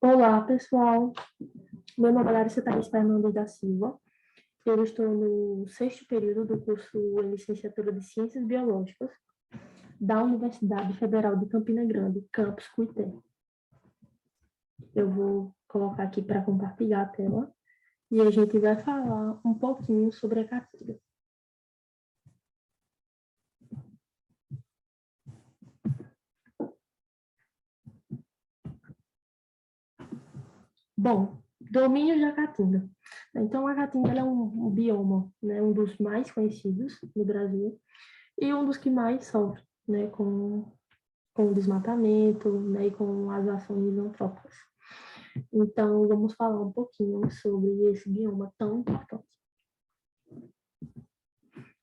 Olá, pessoal. Meu nome é Larissa Thaís Fernandes da Silva. Eu estou no 6º período do curso em Licenciatura de Ciências Biológicas da Universidade Federal de Campina Grande, campus Cuité. Eu vou colocar aqui para compartilhar a tela e a gente vai falar um pouquinho sobre a caatinga. Bom, domínio da caatinga. Então, a caatinga é um bioma, né, um dos mais conhecidos no Brasil e um dos que mais sofre, né, com o desmatamento, né, e com as ações antrópicas. Então, vamos falar um pouquinho sobre esse bioma tão importante.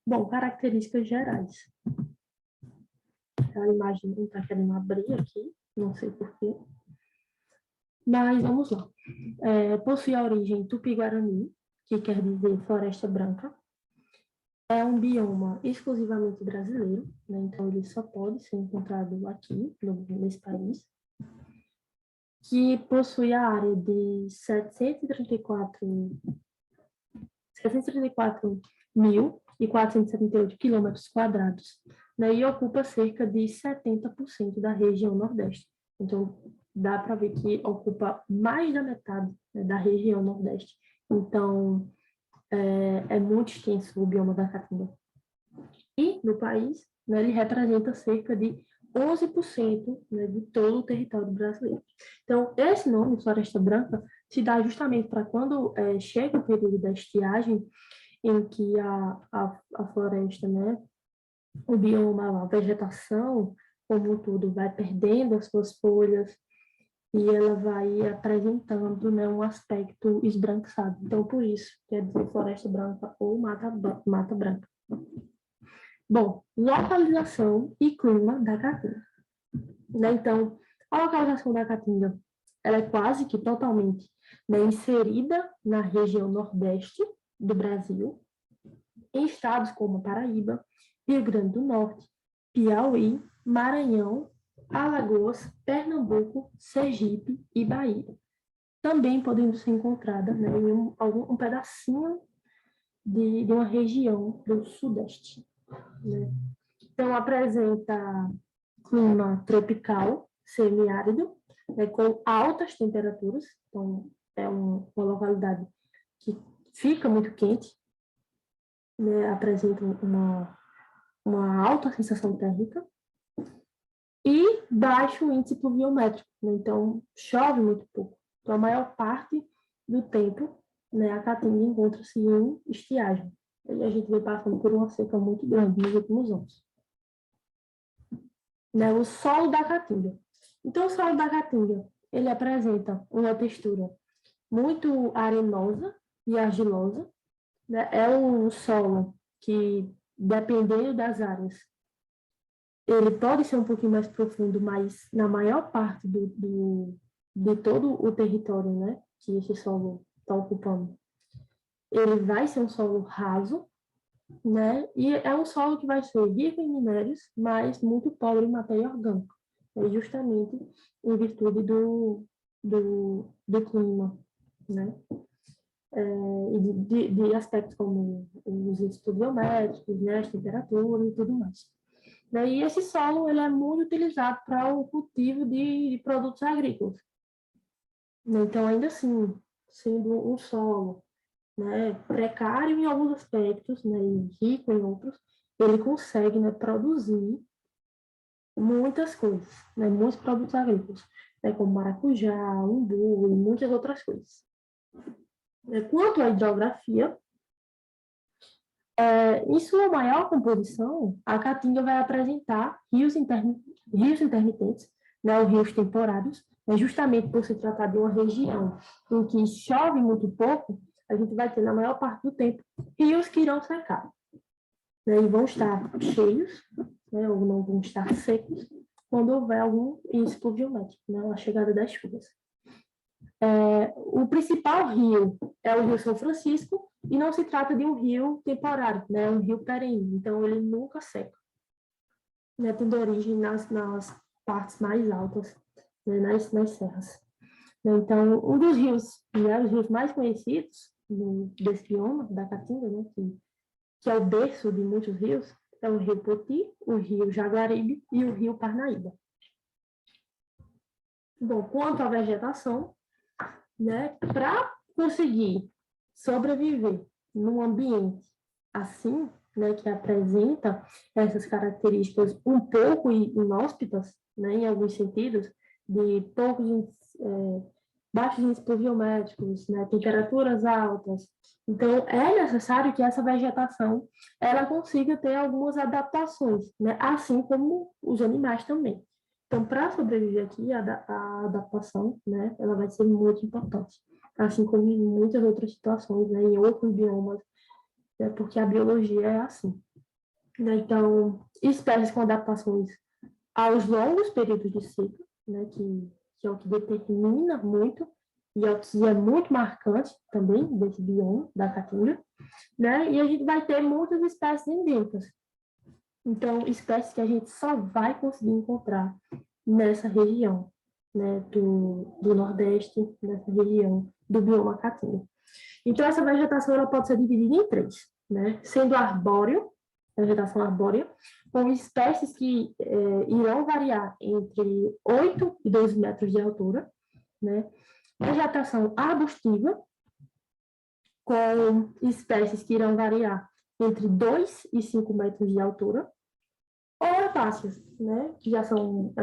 Bom, características gerais. A imagem não está querendo abrir aqui, não sei porquê. Mas vamos lá. Possui a origem Tupi-Guarani, que quer dizer floresta branca. É um bioma exclusivamente brasileiro, né? Então ele só pode ser encontrado aqui, nesse país, que possui a área de 734.478 quilômetros quadrados, né? E ocupa cerca de 70% da região Nordeste. Então, dá para ver que ocupa mais da metade, né, da região Nordeste. Então, é muito extenso o bioma da Caatinga. E, no país, né, ele representa cerca de 11%, né, de todo o território brasileiro. Então, esse nome, Floresta Branca, se dá justamente para quando chega o período da estiagem, em que a floresta, né, o bioma, a vegetação, como um todo, vai perdendo as suas folhas e ela vai apresentando, né, um aspecto esbranquiçado. Então, por isso, quer dizer Floresta Branca ou Mata Branca. Bom, localização e clima da Caatinga. Né? Então, a localização da Caatinga ela é quase que totalmente, né, inserida na região nordeste do Brasil, em estados como Paraíba, Rio Grande do Norte, Piauí, Maranhão, Alagoas, Pernambuco, Sergipe e Bahia. Também podendo ser encontrada, né, em um pedacinho de uma região do Sudeste. Né? Então, apresenta clima tropical, semiárido, né, com altas temperaturas. Então, é uma localidade que fica muito quente, né, apresenta uma alta sensação térmica e baixo índice pluviométrico. Né, então, chove muito pouco. Então, a maior parte do tempo, né, a Caatinga encontra-se em estiagem. E a gente vem passando por uma seca muito grande nos últimos anos. Né, o solo da Caatinga. Então, o solo da Caatinga, ele apresenta uma textura muito arenosa e argilosa. Né? É um solo que, dependendo das áreas, ele pode ser um pouquinho mais profundo, mas na maior parte de todo o território, né, que esse solo está ocupando, ele vai ser um solo raso, né? E é um solo que vai ser rico em minérios, mas muito pobre em matéria orgânica, justamente em virtude do clima, né? E de aspectos como os índices pluviométricos, né, as temperaturas e tudo mais. E esse solo ele é muito utilizado para o cultivo de produtos agrícolas. Então, ainda assim, sendo um solo, né, precário em alguns aspectos, né, e rico em outros, ele consegue, né, produzir muitas coisas, né, muitos produtos agrícolas, né, como maracujá, umbu e muitas outras coisas. Quanto à hidrografia, em sua maior composição, a Caatinga vai apresentar rios intermitentes, né, ou rios temporários, né, justamente por se tratar de uma região em que chove muito pouco, a gente vai ter, na maior parte do tempo, rios que irão secar, né, e vão estar cheios, né, ou não vão estar secos, quando houver algum índice pluviométrico, né, a chegada das chuvas. O principal rio é o Rio São Francisco, e não se trata de um rio temporário, né, é um rio perene, então ele nunca seca, né, tendo origem nas partes mais altas, né, nas serras. né? Então, um dos rios, né, os rios mais conhecidos desse bioma, da Caatinga, né, que é o berço de muitos rios, é o rio Poti, o rio Jaguaribe e o rio Parnaíba. Bom, quanto à vegetação, né, para conseguir sobreviver num ambiente assim, né, que apresenta essas características um pouco inóspitas, né, em alguns sentidos, de baixos índices pluviométricos, né, temperaturas altas. Então, é necessário que essa vegetação ela consiga ter algumas adaptações, né, assim como os animais também. Então, para sobreviver aqui, a adaptação, né, ela vai ser muito importante, assim como em muitas outras situações, né, em outros biomas, né, porque a biologia é assim. Né? Então, espécies com adaptações aos longos períodos de ciclo, né, que é o que determina muito, e é o que é muito marcante também desse bioma, da Caatinga, né, e a gente vai ter muitas espécies endêmicas. Então, espécies que a gente só vai conseguir encontrar nessa região, né, do Nordeste, nessa região do bioma Caatinga. Então, essa vegetação ela pode ser dividida em três, né, sendo arbóreo, vegetação arbórea, com espécies que irão variar entre 8 e 12 metros de altura, né? Vegetação arbustiva, com espécies que irão variar entre 2 e 5 metros de altura, ou herbáceas, né? Que já são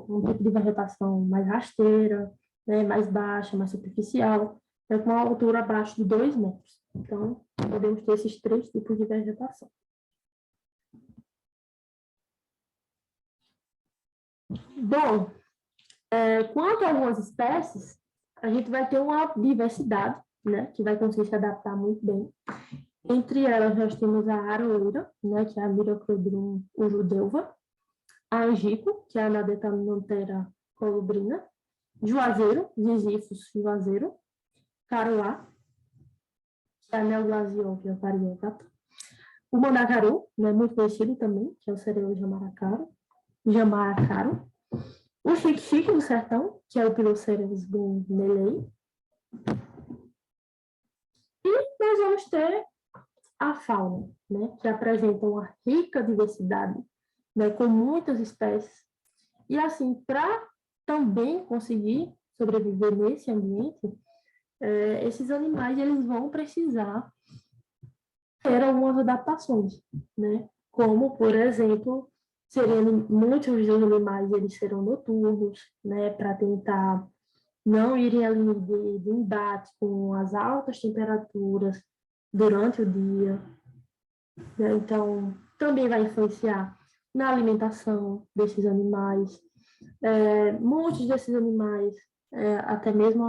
um tipo de vegetação mais rasteira, né? Mais baixa, mais superficial, com uma altura abaixo de 2 metros. Então, podemos ter esses três tipos de vegetação. Bom, quanto a algumas espécies, a gente vai ter uma diversidade, né, que vai conseguir se adaptar muito bem. Entre elas, nós temos a aroeira, né, que é a Myrocrodum urudelva, a angico, que é a Nadetanantera colubrina, juazeiro, Ziziphus juazeiro, caroá, que é a Neoglasiovia variegata, o mandacaru, né, muito conhecido também, que é o cereus jamaracaro, o xique-xique do sertão, que é o Pilocereus do Nelei, e nós vamos ter a fauna, né, que apresenta uma rica diversidade, né, com muitas espécies. E assim, para também conseguir sobreviver nesse ambiente, esses animais eles vão precisar ter algumas adaptações, né? Como, por exemplo, muitos dos animais eles serão noturnos, né, para tentar não irem ali de embate com as altas temperaturas durante o dia, né? Então, também vai influenciar na alimentação desses animais. Muitos desses animais, até mesmo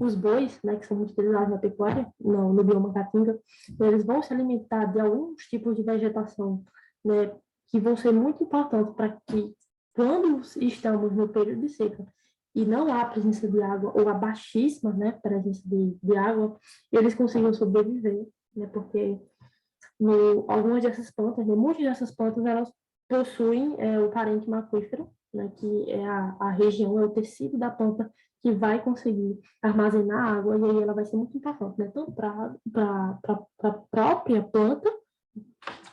os bois, né, que são muito utilizados na pecuária, no bioma Caatinga, eles vão se alimentar de alguns tipos de vegetação, né, que vão ser muito importantes para que, quando estamos no período de seca e não há presença de água, ou a baixíssima, né, presença de água, eles consigam sobreviver, né, porque algumas dessas plantas, né, muitas dessas plantas, elas possuem o parênquima aquífero, né, que é a região, é o tecido da planta que vai conseguir armazenar água, e aí ela vai ser muito importante, né, tanto para a própria planta,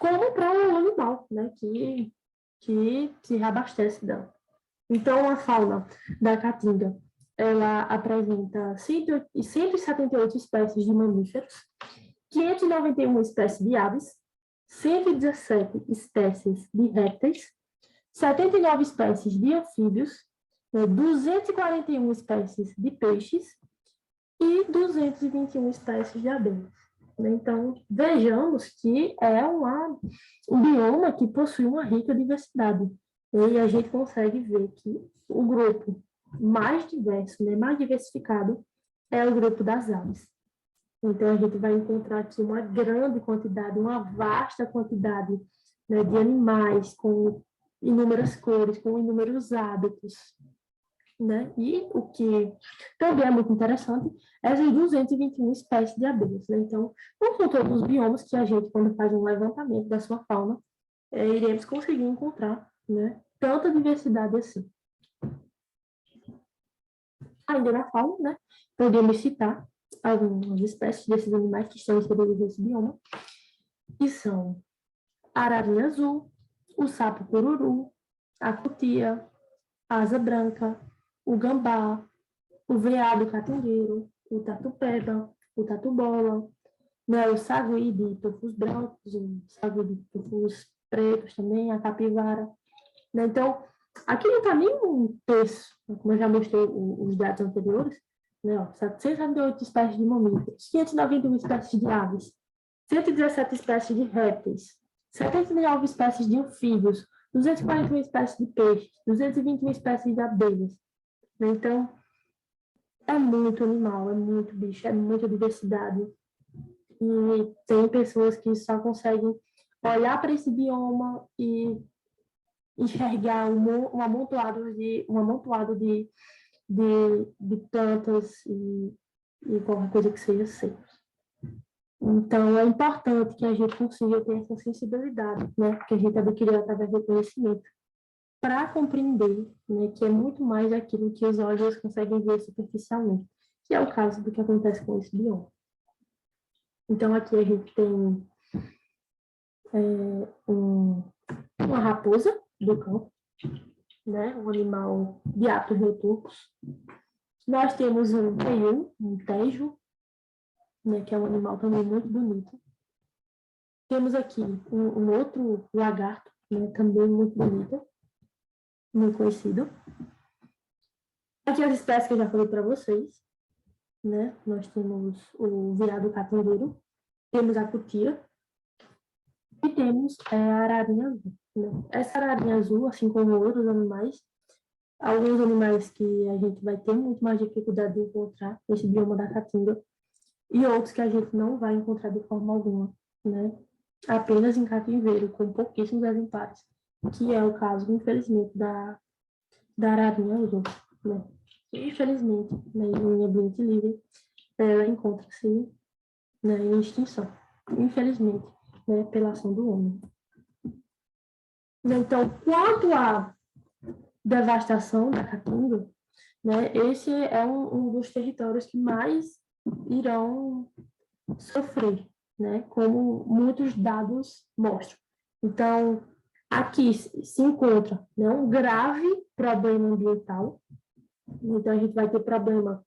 como para o animal, né, que se reabastece dela. Então, a fauna da Caatinga, ela apresenta 178 espécies de mamíferos, 591 espécies de aves, 117 espécies de répteis, 79 espécies de anfíbios, 241 espécies de peixes e 221 espécies de abelhas. Então, vejamos que é um bioma que possui uma rica diversidade. E a gente consegue ver que o grupo mais diverso, né, mais diversificado, é o grupo das aves. Então, a gente vai encontrar aqui uma grande quantidade, uma vasta quantidade, né, de animais com inúmeras cores, com inúmeros hábitos, né? E o que também é muito interessante é as 221 espécies de abelhas, né? Então, não são todos os biomas que a gente, quando faz um levantamento da sua fauna, iremos conseguir encontrar, né, tanta diversidade assim. ainda na fauna, né? Podemos citar algumas espécies desses animais que estão inseridos nesse bioma, que são a ararinha azul, o sapo cururu, a cutia, a asa branca, o gambá, o veado catangueiro, o tatu-peba, o tatu-bola, né, o sagui de tufos brancos, o sagui de tufos pretos também, a capivara. Né? Então, aqui não está nem um terço, como eu já mostrei os dados anteriores, né, ó, 708 espécies de mamíferos, 591 espécies de aves, 117 espécies de répteis, 79 espécies de anfíbios, 241 espécies de peixes, 221 espécies de abelhas. Né? Então, é muito animal, é muito bicho, é muita diversidade. E tem pessoas que só conseguem olhar para esse bioma e enxergar um amontoado de plantas e qualquer coisa que seja seca. Então, é importante que a gente consiga ter essa sensibilidade, né, que a gente adquiriu através do conhecimento, para compreender, né, que é muito mais aquilo que os olhos conseguem ver superficialmente, que é o caso do que acontece com esse bioma. Então, aqui a gente tem uma raposa do campo, né, um animal de hábitos noturnos. Nós temos um tejo, né, que é um animal também muito bonito. Temos aqui um outro lagarto, né, também muito bonito, muito conhecido. Aqui as espécies que eu já falei para vocês, né? Nós temos o veado catangueiro, temos a cutia e temos a ararinha azul. Né? Essa ararinha azul, assim como outros animais, alguns animais que a gente vai ter muito mais dificuldade de encontrar nesse bioma da Caatinga e outros que a gente não vai encontrar de forma alguma, né? Apenas em cativeiro, com pouquíssimos exemplares, que é o caso, infelizmente, da ararinha azul, né? Infelizmente, né, em ambiente livre, ela encontra-se, né, em extinção, infelizmente, né, pela ação do homem. Então, quanto à devastação da Caatinga, né, esse é um dos territórios que mais irão sofrer, né, como muitos dados mostram. Então, aqui se encontra, né, um grave problema ambiental. Então, a gente vai ter problema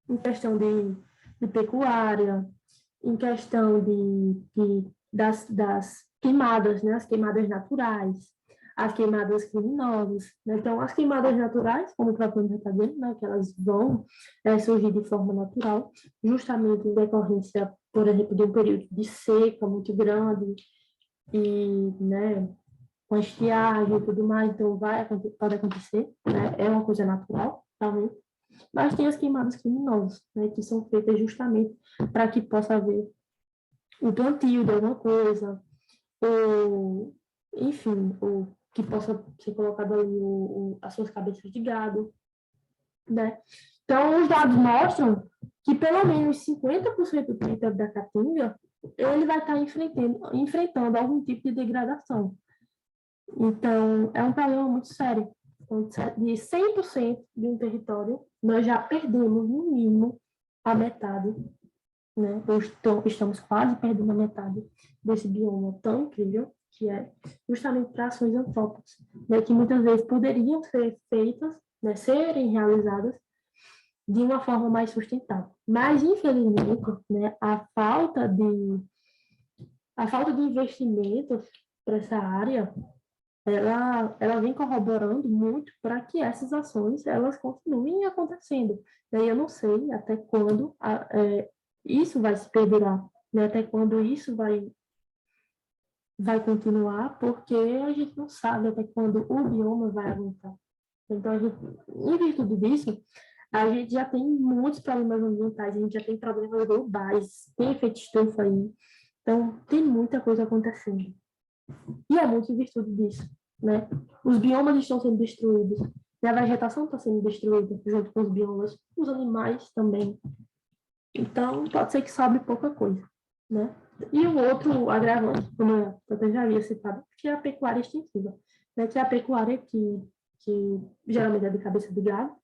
em questão de pecuária, em questão das queimadas, né, as queimadas naturais, as queimadas criminosas. Né? Então, as queimadas naturais, como o próprio nome está dizendo, né, que elas vão surgir de forma natural, justamente em decorrência, por exemplo, de um período de seca muito grande e, né, com estiagem e tudo mais, então pode acontecer, né? É uma coisa natural, realmente. Mas tem as queimadas criminosas, né, que são feitas justamente para que possa haver o plantio de alguma coisa, ou, enfim, ou que possa ser colocado ali as suas cabeças de gado, né? Então, os dados mostram que pelo menos 50% do território da Caatinga ele vai estar enfrentando algum tipo de degradação. Então, é um problema muito sério. Então, de 100% de um território, nós já perdemos, no mínimo, a metade, né? Estamos quase perdendo a metade desse bioma tão incrível, que é justamente para ações antrópicas, né? Que muitas vezes poderiam ser feitas, né? Serem realizadas de uma forma mais sustentável. Mas, infelizmente, né? A falta de investimentos para essa área ela vem corroborando muito para que essas ações elas continuem acontecendo. Daí eu não sei até quando isso vai se perdurar, né? Até quando isso vai continuar, porque a gente não sabe até quando o bioma vai aguentar. Então, em virtude disso, a gente já tem muitos problemas ambientais, a gente já tem problemas globais, tem efeito estufa aí. Então, tem muita coisa acontecendo. E é muito em virtude disso, né? Os biomas estão sendo destruídos, né? A vegetação está sendo destruída junto com os biomas, os animais também. Então, pode ser que sobre pouca coisa, né? E o outro agravante, como eu já havia citado, que é a pecuária extensiva, né? Que é a pecuária que geralmente é de cabeça de gado,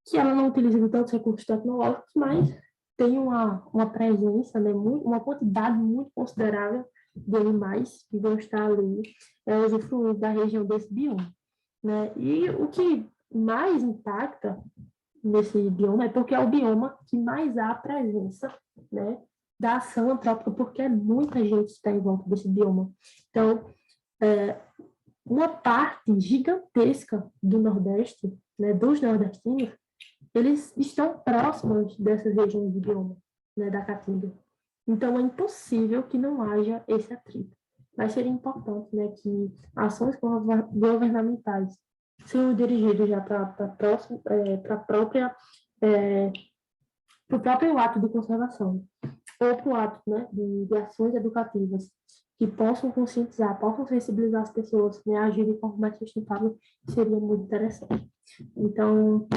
que ela não utiliza de tantos recursos tecnológicos, mas tem uma presença, né, uma quantidade muito considerável de animais que vão estar ali usufruindo da região desse bioma, né? E o que mais impacta nesse bioma é porque é o bioma que mais há a presença, né, da ação antrópica, porque muita gente está em volta desse bioma. Então, uma parte gigantesca do Nordeste, né, dos nordestinos, eles estão próximos dessas regiões de bioma, né, da Caatinga. Então, é impossível que não haja esse atrito. Mas seria importante, né, que ações governamentais sejam dirigidas já para a própria para o próprio ato de conservação, ou para o ato, né, de ações educativas que possam conscientizar, possam sensibilizar as pessoas, né, a agir de forma mais sustentável, seria muito interessante. Então,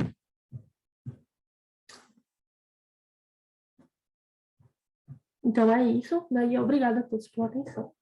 é isso, né, e obrigada a todos pela atenção.